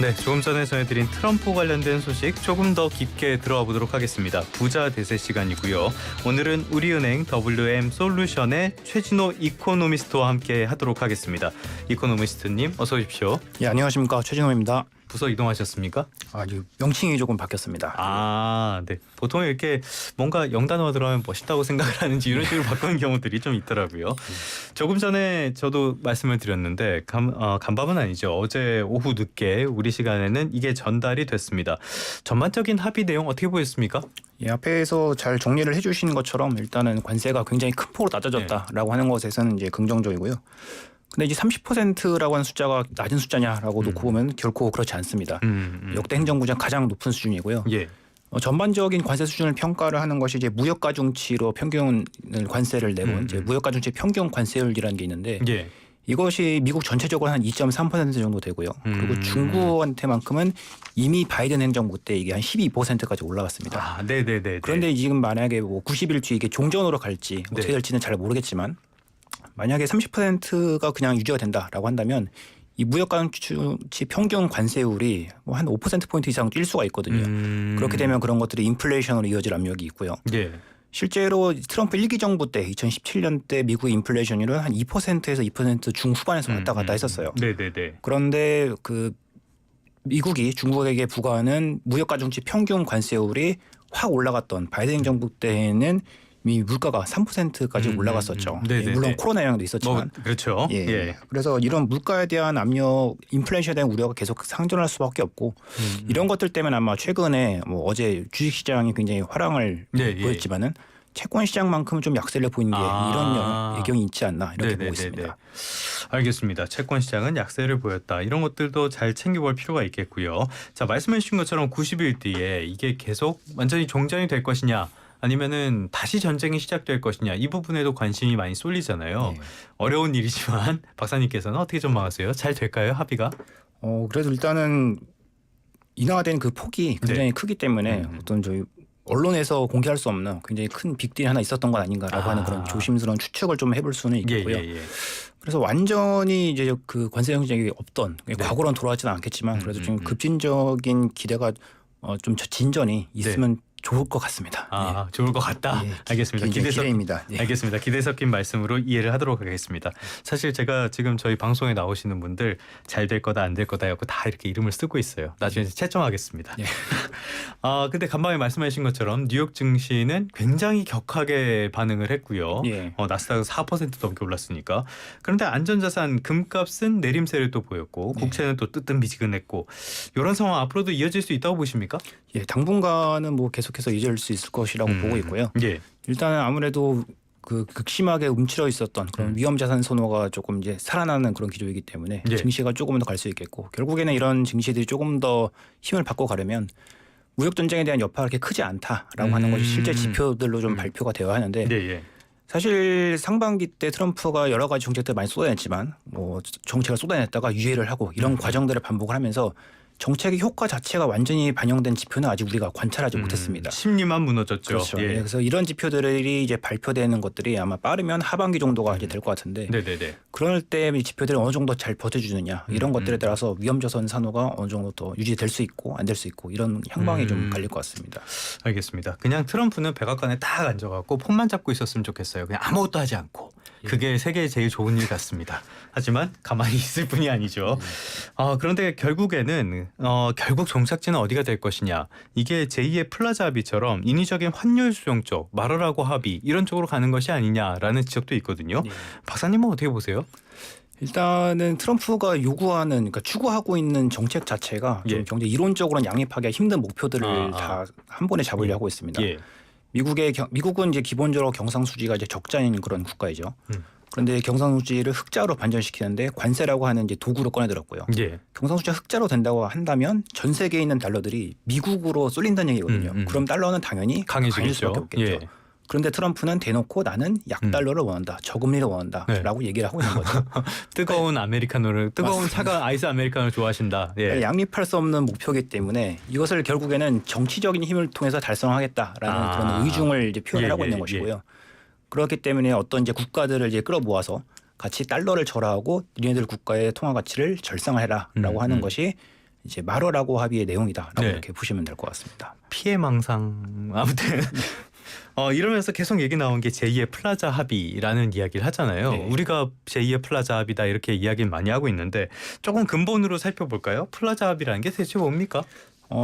네, 조금 전에 전해드린 트럼프 관련된 소식 조금 더 깊게 들어가 보도록 하겠습니다. 부자 대세 시간이고요. 오늘은 우리은행 WM솔루션의 최진호 이코노미스트와 함께 하도록 하겠습니다. 이코노미스트님 어서 오십시오. 예, 안녕하십니까, 최진호입니다. 부서 이동하셨습니까? 명칭이 조금 바뀌었습니다. 아, 네. 보통 이렇게 뭔가 영단어가 들어가면 멋있다고 생각을 하는지 이런 식으로 바꾸는 경우들이 좀 있더라고요. 조금 전에 저도 말씀을 드렸는데 간밤은 아니죠. 어제 오후 늦게 우리 시간에는 이게 전달이 됐습니다. 전반적인 합의 내용 어떻게 보였습니까? 예, 앞에서 잘 정리를 해주신 것처럼 일단은 관세가 굉장히 큰 폭으로 낮아졌다라고 하는 것에서는 이제 긍정적이고요. 근데 이제 30%라고 하는 숫자가 낮은 숫자냐라고 놓고 보면 결코 그렇지 않습니다. 역대 행정부 중 가장 높은 수준이고요. 예. 전반적인 관세 수준을 평가를 하는 것이 이제 무역가중치로 평균 관세를 내고 이제 무역가중치 평균 관세율이라는 게 있는데 예. 이것이 미국 전체적으로 한 2.3% 정도 되고요. 그리고 중국한테만큼은 이미 바이든 행정부 때 이게 한 12%까지 올라갔습니다. 아, 네네네. 그런데 지금 만약에 뭐 90일주 이게 종전으로 갈지 어떻게 네. 될지는 잘 모르겠지만 만약에 30%가 그냥 유지가 된다라고 한다면 이 무역가중치 평균 관세율이 뭐 한 5%포인트 이상 뛸 수가 있거든요. 그렇게 되면 그런 것들이 인플레이션으로 이어질 압력이 있고요. 예. 실제로 트럼프 1기 정부 때 2017년 때 미국의 인플레이션율은 한 2%에서 2% 중후반에서 왔다 갔다 했었어요. 네네네. 그런데 그 미국이 중국에게 부과하는 무역가중치 평균 관세율이 확 올라갔던 바이든 행정부 때에는 이미 물가가 3%까지 올라갔었죠. 예, 물론 코로나 영향도 있었지만. 그렇죠. 예. 예. 그래서 이런 물가에 대한 압력, 인플레이션에 대한 우려가 계속 상존할 수밖에 없고 이런 것들 때문에 아마 최근에 뭐 어제 주식시장이 굉장히 화랑을 보였지만은 채권 시장만큼은 좀 약세를 보이는 게 이런 배경이 있지 않나 이렇게 보고 있습니다. 알겠습니다. 채권 시장은 약세를 보였다. 이런 것들도 잘 챙겨볼 필요가 있겠고요. 자, 말씀해 주신 것처럼 90일 뒤에 이게 계속 완전히 종전이 될 것이냐 아니면은 다시 전쟁이 시작될 것이냐 이 부분에도 관심이 많이 쏠리잖아요. 어려운 일이지만 박사님께서는 어떻게 전망하세요? 잘 될까요, 합의가? 그래도 일단은 인하된 그 폭이 굉장히 크기 때문에 어떤 저희 언론에서 공개할 수 없는 굉장히 큰 빅딜이 하나 있었던 건 아닌가라고 하는 그런 조심스러운 추측을 좀 해볼 수는 있겠고요. 그래서 완전히 이제 그 관세 정책이 없던 과거로는 돌아가지는 않겠지만 그래도 좀 급진적인 기대가 좀 진전이 있으면 좋을 것 같습니다. 좋을 것 같다. 알겠습니다. 기대입니다. 알겠습니다. 기대 섞인 말씀으로 이해를 하도록 하겠습니다. 사실 제가 지금 저희 방송에 나오시는 분들 잘 될 거다 안 될 거다 하고 다 이렇게 이름을 쓰고 있어요. 나중에 채점하겠습니다. 근데 간밤에 말씀하신 것처럼 뉴욕 증시는 굉장히 격하게 반응을 했고요. 나스닥은 4% 넘게 올랐으니까. 그런데 안전자산 금값은 내림세를 또 보였고 국채는 또 뜨뜻미지근했고 이런 상황 앞으로도 이어질 수 있다고 보십니까? 당분간은 뭐 계속해서 이어질 수 있을 것이라고 보고 있고요. 일단은 아무래도 그 극심하게 움츠러 있었던 그런 위험 자산 선호가 조금 이제 살아나는 그런 기조이기 때문에 증시가 조금 더 갈 수 있겠고 결국에는 이런 증시들이 조금 더 힘을 받고 가려면 무역 전쟁에 대한 여파가 그렇게 크지 않다라고 하는 것이 실제 지표들로 좀 발표가 되어야 하는데 사실 상반기 때 트럼프가 여러 가지 정책들 많이 쏟아냈지만 뭐 정책을 쏟아냈다가 유예를 하고 이런 과정들을 반복을 하면서 정책의 효과 자체가 완전히 반영된 지표는 아직 우리가 관찰하지 못했습니다. 심리만 무너졌죠. 그렇죠. 그래서 이런 지표들이 이제 발표되는 것들이 아마 빠르면 하반기 정도가 이제 될 것 같은데 그럴 때 이 지표들이 어느 정도 잘 버텨주느냐 이런 것들에 따라서 위험자산 산호가 어느 정도 더 유지될 수 있고 안 될 수 있고 이런 향방이 좀 갈릴 것 같습니다. 알겠습니다. 그냥 트럼프는 백악관에 딱 앉아갖고 폰만 잡고 있었으면 좋겠어요. 그냥 아무것도 하지 않고. 그게 세계에 제일 좋은 일 같습니다. 하지만 가만히 있을 뿐이 아니죠. 그런데 결국에는 결국 종착지는 어디가 될 것이냐. 이게 제2의 플라자 합의처럼 인위적인 환율 수용 쪽, 말하라고 합의 이런 쪽으로 가는 것이 아니냐라는 지적도 있거든요. 박사님은 어떻게 보세요? 일단은 트럼프가 요구하는 그러니까 추구하고 있는 정책 자체가 좀 경제 이론적으로는 양립하기 힘든 목표들을 다 한 번에 잡으려 하고 있습니다. 미국은 이제 기본적으로 경상수지가 이제 적자인 그런 국가이죠. 그런데 경상수지를 흑자로 반전시키는데 관세라고 하는 이제 도구를 꺼내들었고요. 경상수지가 흑자로 된다고 한다면 전 세계에 있는 달러들이 미국으로 쏠린다는 얘기거든요. 그럼 달러는 당연히 강해질 수밖에 없겠죠. 그런데 트럼프는 대놓고 나는 약달러를 원한다. 저금리를 원한다라고 얘기를 하고 있는 거죠. 뜨거운 아메리카노를 뜨거운 차가운 아이스 아메리카노를 좋아하신다. 양립할 수 없는 목표이기 때문에 이것을 결국에는 정치적인 힘을 통해서 달성하겠다라는 그런 의중을 이제 표현을 하고 있는 것이고요. 그렇기 때문에 어떤 이제 국가들을 이제 끌어모아서 같이 달러를 절하하고 니네들 국가의 통화 가치를 절상해라라고 하는 것이 이제 마러라고 합의의 내용이다라고 네. 이렇게 보시면 될 것 같습니다. 피해망상 아무튼 이러면서 계속 얘기 나온 게 제2의 플라자 합의라는 이야기를 하잖아요. 네. 우리가 제2의 플라자 합의다 이렇게 이야기를 많이 하고 있는데 조금 근본으로 살펴볼까요? 플라자 합의라는 게 대체 뭡니까?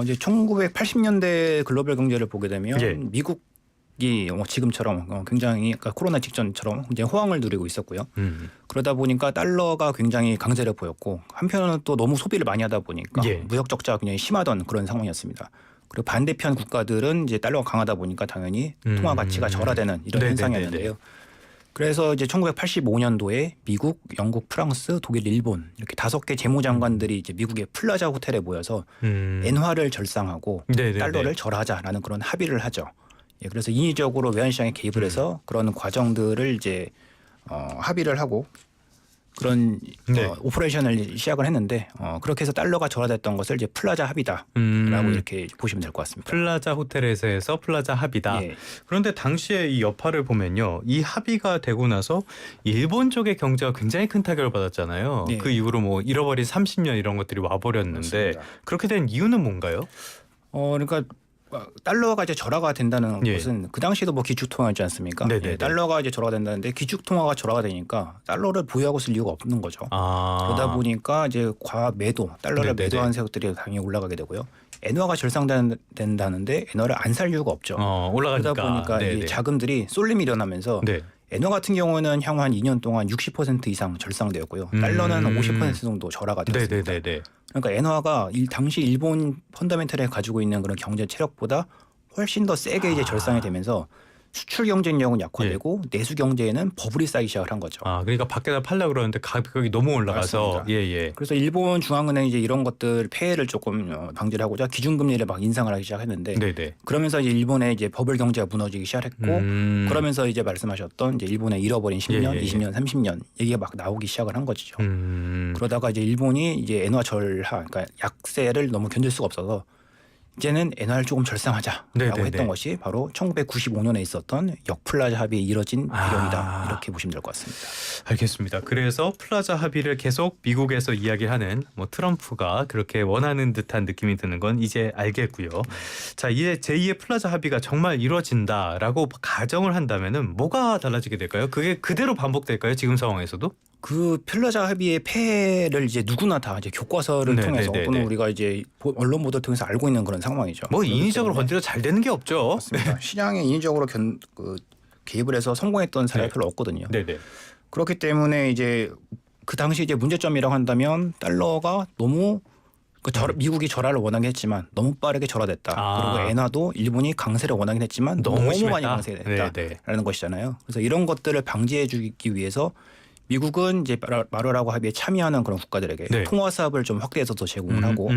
이제 1980년대 글로벌 경제를 보게 되면 예. 미국이 지금처럼 굉장히 그러니까 코로나 직전처럼 굉장히 호황을 누리고 있었고요. 그러다 보니까 달러가 굉장히 강세를 보였고 한편으로는 또 너무 소비를 많이 하다 보니까 예. 무역 적자가 굉장히 심하던 그런 상황이었습니다. 그리고 반대편 국가들은 이제 달러가 강하다 보니까 당연히 통화 가치가 절하되는 이런 네네네네. 현상이었는데요. 그래서 이제 1985년도에 미국, 영국, 프랑스, 독일, 일본 이렇게 5개 재무장관들이 이제 미국의 플라자 호텔에 모여서 엔화를 절상하고 네네네. 달러를 절하자라는 그런 합의를 하죠. 예, 그래서 인위적으로 외환시장에 개입을 해서 그런 과정들을 이제 합의를 하고 그런 네. 오퍼레이션을 시작을 했는데 그렇게 해서 달러가 절하됐던 것을 이제 플라자 합의다라고 이렇게 보시면 될 것 같습니다. 플라자 호텔에서 해서 플라자 합의다. 예. 그런데 당시에 이 여파를 보면요. 이 합의가 되고 나서 일본 쪽의 경제가 굉장히 큰 타격을 받았잖아요. 네. 그 이후로 뭐 잃어버린 30년 이런 것들이 와버렸는데 맞습니다. 그렇게 된 이유는 뭔가요? 그러니까 달러가 이제 절하가 된다는 예. 것은 그 당시에도 뭐 기축통화였지 않습니까? 네네네. 예, 달러가 이제 절하가 된다는데 기축통화가 절하가 되니까 달러를 보유하고 있을 이유가 없는 거죠. 그러다 보니까 이제 과매도 달러를 네네네. 매도한 세력들이 당연히 올라가게 되고요. 엔화가 절상된다는데 엔화를 안 살 이유가 없죠. 올라가니까. 그러다 보니까 이 네네. 자금들이 쏠림이 일어나면서 네. 엔화 같은 경우는 향후 한 2년 동안 60% 이상 절상되었고요. 달러는 50% 정도 절하가 되었습니다. 네네네네. 그러니까 엔화가 당시 일본 펀더멘털에 가지고 있는 그런 경제 체력보다 훨씬 더 세게 이제 절상이 되면서 수출 경쟁력은 약화되고 내수 경제에는 버블이 쌓이기 시작을 한 거죠. 그러니까 밖에다 팔려고 그러는데 가격이 너무 올라가서 맞습니다. 예. 그래서 일본 중앙은행이 이제 이런 것들 폐해를 조금 방지를 하고자 기준금리를 막 인상을 하기 시작했는데 네네. 그러면서 이제 일본의 이제 버블 경제가 무너지기 시작했고 그러면서 이제 말씀하셨던 이제 일본의 잃어버린 10년, 예. 20년, 30년 얘기가 막 나오기 시작을 한 것이죠. 그러다가 이제 일본이 이제 엔화 절하, 그러니까 약세를 너무 견딜 수가 없어서 이제는 엔화를 조금 절상하자라고 네네네. 했던 것이 바로 1995년에 있었던 역플라자 합의에 이뤄진 배경이다 이렇게 보시면 될 것 같습니다. 알겠습니다. 그래서 플라자 합의를 계속 미국에서 이야기하는 뭐 트럼프가 그렇게 원하는 듯한 느낌이 드는 건 이제 알겠고요. 자, 이제 제2의 플라자 합의가 정말 이루어진다라고 가정을 한다면은 뭐가 달라지게 될까요? 그게 그대로 반복될까요? 지금 상황에서도? 그 플라자 합의의 폐해를 이제 누구나 다 이제 교과서를 통해서 또는 우리가 이제 언론 보도를 통해서 알고 있는 그런 상황이죠. 뭐 인위적으로 건드려 잘 되는 게 없죠. 맞습니다. 시장에 인위적으로 개입을 해서 성공했던 사례가 별로 없거든요. 네네. 그렇기 때문에 이제 그 당시 이제 문제점이라고 한다면 달러가 너무 미국이 절하를 원하긴 했지만 너무 빠르게 절하됐다. 그리고 엔화도 일본이 강세를 원하긴 했지만 너무 많이 강세됐다라는 것이잖아요. 그래서 이런 것들을 방지해주기 위해서 미국은 이제 마러라고 합의에 참여하는 그런 국가들에게 통화 사업을 좀 확대해서 더 제공을 하고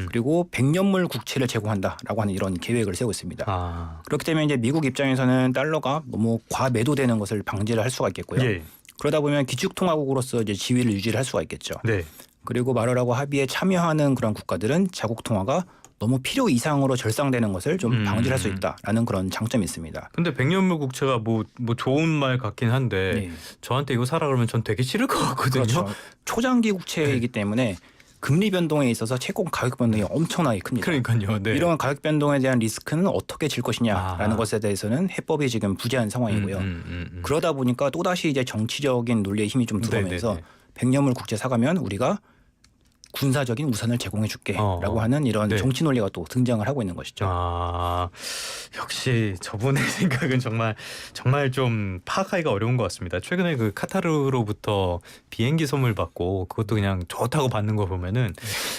그리고 백년물 국채를 제공한다라고 하는 이런 계획을 세우고 있습니다. 그렇기 때문에 이제 미국 입장에서는 달러가 너무 과매도되는 것을 방지를 할 수가 있겠고요. 예. 그러다 보면 기축통화국으로서 이제 지위를 유지를 할 수가 있겠죠. 네. 그리고 마러라고 합의에 참여하는 그런 국가들은 자국 통화가 너무 필요 이상으로 절상되는 것을 좀 방지할 수 있다라는 그런 장점이 있습니다. 근데 백년물 국채가 뭐 좋은 말 같긴 한데 네. 저한테 이거 사라 그러면 전 되게 싫을 것 같거든요. 그렇죠. 초장기 국채이기 때문에 금리 변동에 있어서 채권 가격 변동이 엄청나게 큽니다. 그러니까요. 네. 이런 가격 변동에 대한 리스크는 어떻게 질 것이냐라는 것에 대해서는 해법이 지금 부재한 상황이고요. 그러다 보니까 또다시 이제 정치적인 논리의 힘이 좀 들어오면서 백년물 국채 사가면 우리가 군사적인 우산을 제공해줄게라고 하는 이런 정치 논리가 또 등장을 하고 있는 것이죠. 역시 저분의 생각은 정말 좀 파악하기가 어려운 것 같습니다. 최근에 그 카타르로부터 비행기 선물 받고 그것도 그냥 좋다고 받는 거 보면은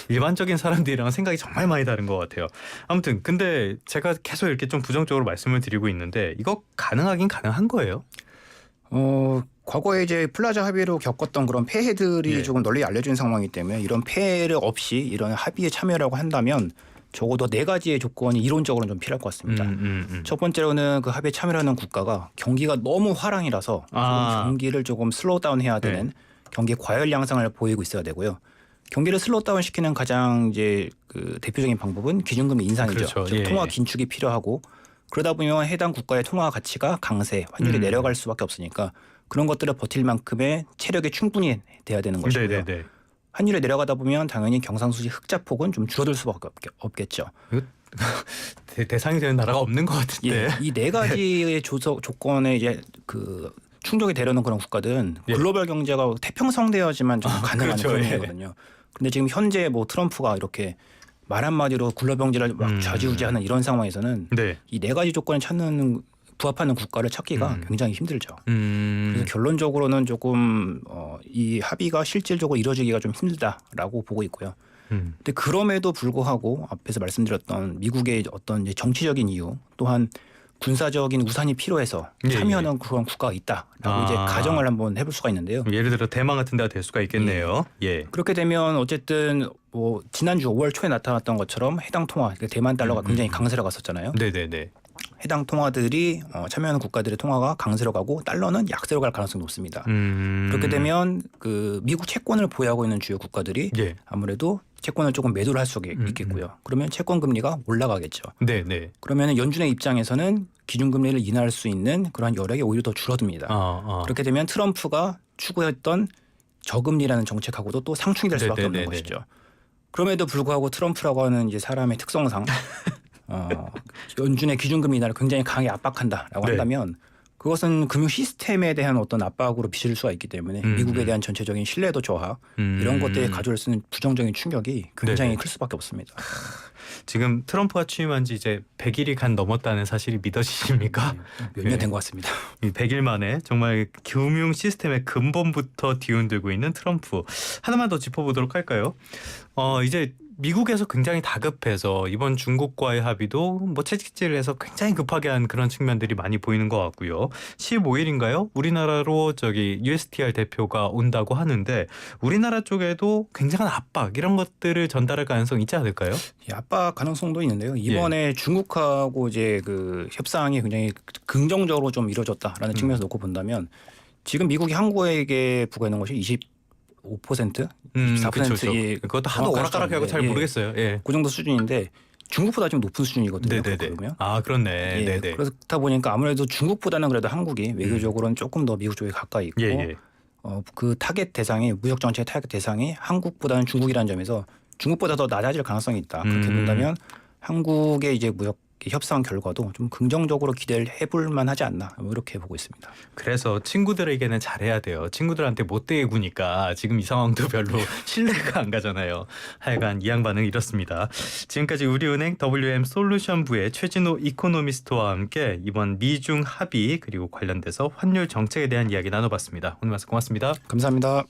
일반적인 사람들이랑 생각이 정말 많이 다른 것 같아요. 아무튼 근데 제가 계속 이렇게 좀 부정적으로 말씀을 드리고 있는데 이거 가능하긴 가능한 거예요? 과거에 이제 플라자 합의로 겪었던 그런 폐해들이 조금 널리 알려진 상황이기 때문에 이런 폐해를 없이 이런 합의에 참여라고 한다면 적어도 4가지의 조건이 이론적으로는 좀 필요할 것 같습니다. 첫 번째로는 그 합의에 참여하는 국가가 경기가 너무 화랑이라서 경기를 조금 슬로우 다운 해야 되는 경기 과열 양상을 보이고 있어야 되고요. 경기를 슬로우 다운 시키는 가장 이제 그 대표적인 방법은 기준금리 인상이죠. 그렇죠. 즉 통화 긴축이 필요하고 그러다 보면 해당 국가의 통화 가치가 강세, 환율이 내려갈 수밖에 없으니까 그런 것들을 버틸 만큼의 체력이 충분히 돼야 되는 것이고요. 환율이 내려가다 보면 당연히 경상수지 흑자 폭은 좀 줄어들 수밖에 없겠죠. 대상이 되는 나라가 없는 것 같은데. 이 네 가지의 조건에 이제 그 충족이 되려는 그런 국가들은 글로벌 경제가 태평성대야지만 좀 가능한 그렇죠. 그런 일이거든요. 근데 지금 현재 뭐 트럼프가 이렇게 말 한마디로 글로벌 경제를 막 좌지우지하는 이런 상황에서는 이 네 가지 조건을 찾는 부합하는 국가를 찾기가 굉장히 힘들죠. 그래서 결론적으로는 조금 이 합의가 실질적으로 이루어지기가 좀 힘들다라고 보고 있고요. 근데 그럼에도 불구하고 앞에서 말씀드렸던 미국의 어떤 이제 정치적인 이유 또한 군사적인 우산이 필요해서 참여하는 그런 국가가 있다라고 이제 가정을 한번 해볼 수가 있는데요. 예를 들어 대만 같은 데가 될 수가 있겠네요. 그렇게 되면 어쨌든 뭐 지난주 5월 초에 나타났던 것처럼 해당 통화, 그러니까 대만 달러가 굉장히 강세로 갔었잖아요. 네네네. 해당 통화들이 참여하는 국가들의 통화가 강세로 가고 달러는 약세로 갈 가능성이 높습니다. 그렇게 되면 그 미국 채권을 보유하고 있는 주요 국가들이 아무래도 채권을 조금 매도를 할 수가 있겠고요. 그러면 채권 금리가 올라가겠죠. 네네. 그러면 연준의 입장에서는 기준금리를 인하할 수 있는 그러한 여력이 오히려 더 줄어듭니다. 그렇게 되면 트럼프가 추구했던 저금리라는 정책하고도 또 상충이 될 수밖에 없는 것이죠. 그럼에도 불구하고 트럼프라고 하는 이제 사람의 특성상 연준의 기준금리 인하를 굉장히 강하게 압박한다라고 한다면 그것은 금융 시스템에 대한 어떤 압박으로 비칠 수가 있기 때문에 미국에 대한 전체적인 신뢰도 저하 이런 것들에 가져올 수 있는 부정적인 충격이 굉장히 클 수밖에 없습니다. 지금 트럼프가 취임한 지 이제 100일이 간 넘었다는 사실이 믿어지십니까? 몇 년 된 것 같습니다. 100일 만에 정말 금융 시스템의 근본부터 뒤흔들고 있는 트럼프. 하나만 더 짚어보도록 할까요? 이제 미국에서 굉장히 다급해서 이번 중국과의 합의도 뭐 채찍질을 해서 굉장히 급하게 한 그런 측면들이 많이 보이는 것 같고요. 15일인가요? 우리나라로 USTR 대표가 온다고 하는데 우리나라 쪽에도 굉장한 압박 이런 것들을 전달할 가능성이 있지 않을까요? 압박 가능성도 있는데요. 이번에 중국하고 이제 그 협상이 굉장히 긍정적으로 좀 이루어졌다라는 측면에서 놓고 본다면 지금 미국이 한국에게 부과하는 것이 25%, 24%. 예, 그것도 하도 오락가락하고 잘 모르겠어요. 그 정도 수준인데 중국보다 좀 높은 수준이거든요. 그러면. 그렇네. 네네. 그렇다 보니까 아무래도 중국보다는 그래도 한국이 외교적으로는 조금 더 미국 쪽에 가까이 있고 그 타겟 대상이 무역 정책 타겟 대상이 한국보다는 중국이라는 점에서 중국보다 더 낮아질 가능성이 있다. 그렇게 본다면 한국의 이제 무역 협상 결과도 좀 긍정적으로 기대를 해볼 만하지 않나 이렇게 보고 있습니다. 그래서 친구들에게는 잘해야 돼요. 친구들한테 못되게 구니까 지금 이 상황도 별로 신뢰가 안 가잖아요. 하여간 이 양반은 이렇습니다. 지금까지 우리은행 WM솔루션부의 최진호 이코노미스트와 함께 이번 미중 합의 그리고 관련돼서 환율 정책에 대한 이야기 나눠봤습니다. 오늘 말씀 고맙습니다. 감사합니다.